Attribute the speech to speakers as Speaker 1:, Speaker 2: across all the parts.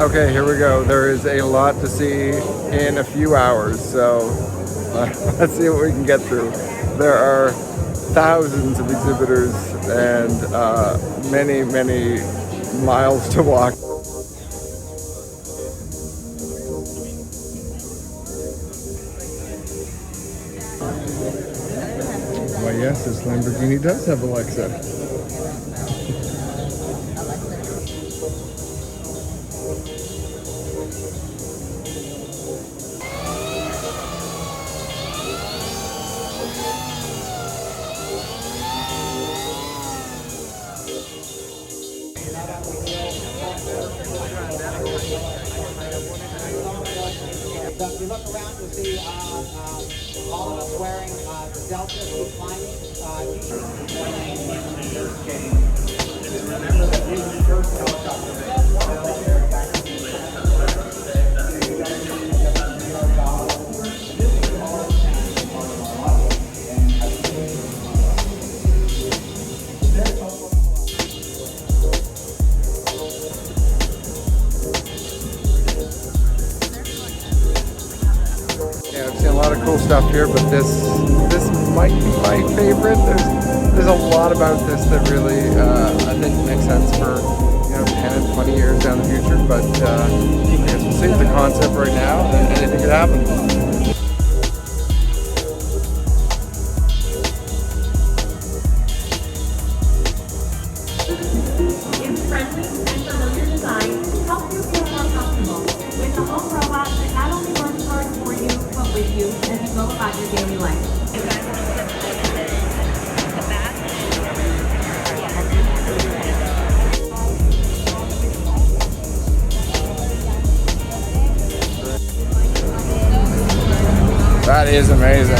Speaker 1: Okay, here we go. There is a lot to see in a few hours, so let's see what we can get through. There are thousands of exhibitors and many, many miles to walk. Why, yes, this Lamborghini does have Alexa.
Speaker 2: If you look around, you'll see all of us wearing the Dell keep climbing. Remember that this is the first helicopter
Speaker 1: cool stuff here, but this might be my favorite. There's a lot about this that really I think makes sense for 10 and 20 years down the future, but I guess we'll see. It's a concept right now, and anything could happen. That is amazing.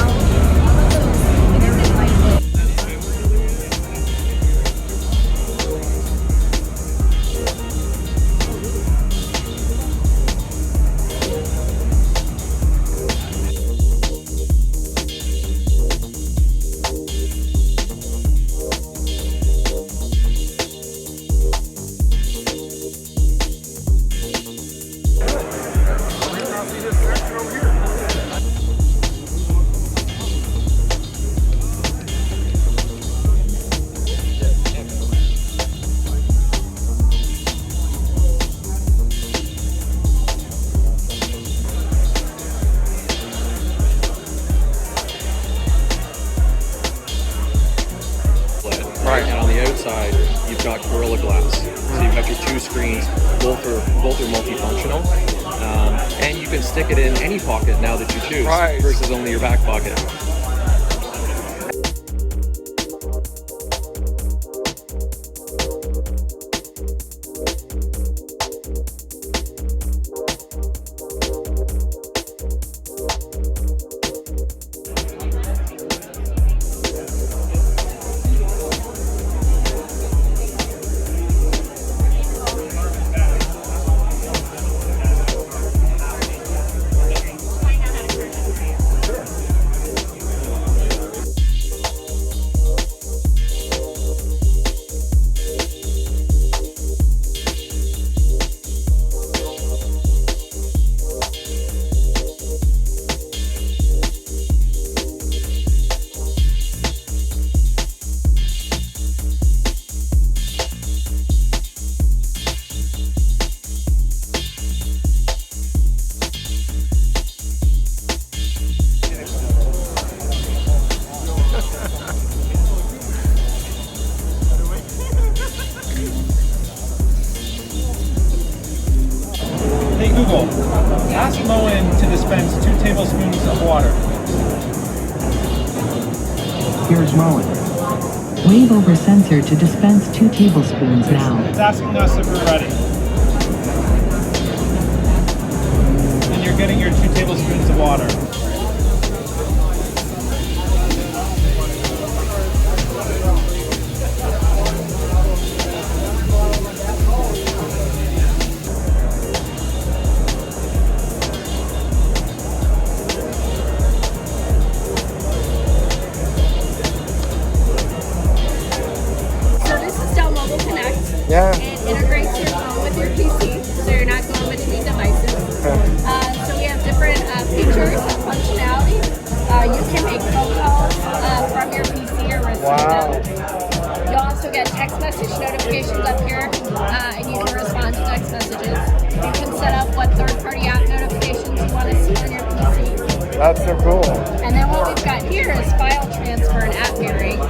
Speaker 3: Both are multifunctional, and you can stick it in any pocket now that you choose, versus only your back pocket.
Speaker 4: Google, ask Moen to dispense 2 tablespoons of water.
Speaker 5: Here's Moen. Wave over sensor to dispense 2 tablespoons now.
Speaker 4: It's asking us if we're ready. And you're getting your 2 tablespoons of water.
Speaker 6: Yeah. It integrates your phone with your PC, so you're not going can make phone calls from your PC or receive them. You'll also get text message notifications up here, and you can respond to text messages. You can set up what third-party app notifications you want to see on your PC.
Speaker 1: That's so cool.
Speaker 6: And then what we've got here is file transfer and app mirroring. All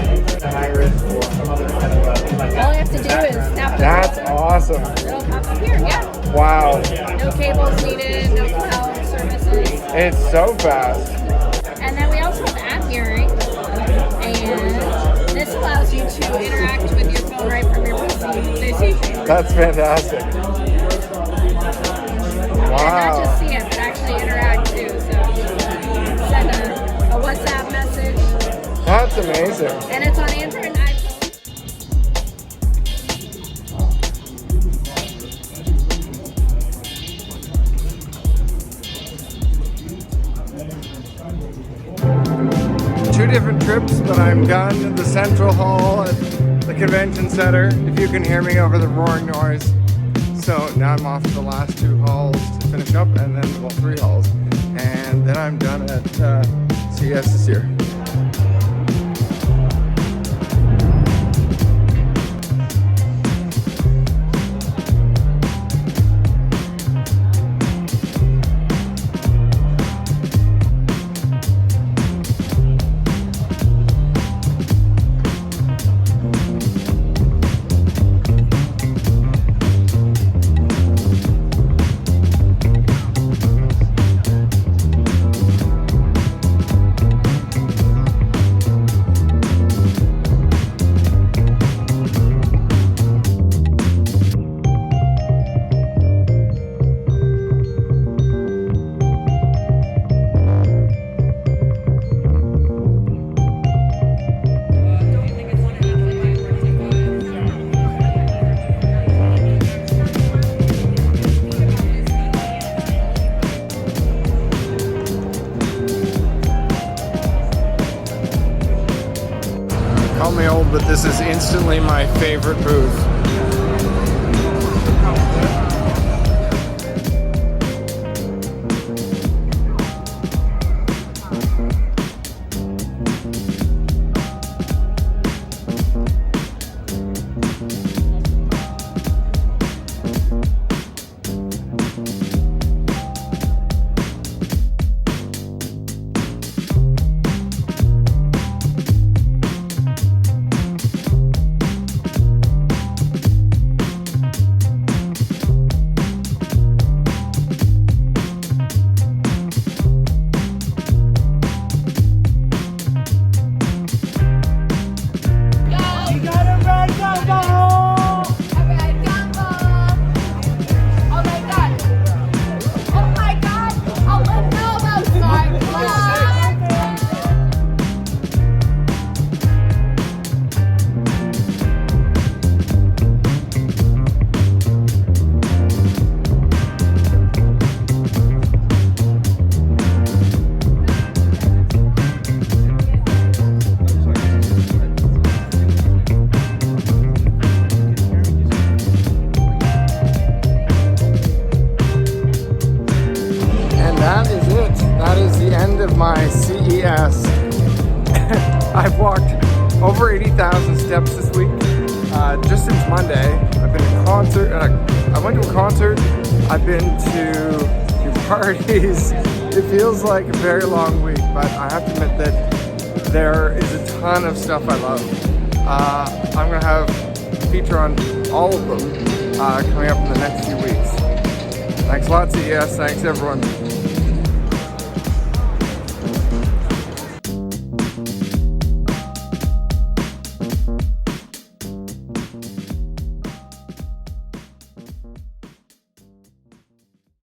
Speaker 6: you have to do is snap the
Speaker 1: That's
Speaker 6: phone.
Speaker 1: awesome.
Speaker 6: It'll pop up here, yeah.
Speaker 1: Wow.
Speaker 6: No cables needed, no cloud services.
Speaker 1: It's so fast.
Speaker 6: And then we also have app mirroring. And this allows you to interact with your phone right from your PC.
Speaker 1: That's fantastic.
Speaker 6: And not
Speaker 1: Wow.
Speaker 6: just see it, but actually interact too. So send a WhatsApp message.
Speaker 1: That's amazing.
Speaker 6: And it's on Android and iPhone.
Speaker 1: Two different trips, but I'm gone to the Central Hall at the convention center, if you can hear me over the roaring noise. So now I'm off to the last two halls to finish up, and then, well, 3 halls. And then I'm done at CES this year. Call me old, but this is instantly my favorite booth. My CES. I've walked over 80,000 steps this week, just since Monday. I've been to concert. I went to a concert. I've been to parties. It feels like a very long week, but I have to admit that there is a ton of stuff I love. I'm gonna have a feature on all of them coming up in the next few weeks. Thanks a lot, CES. Thanks, everyone.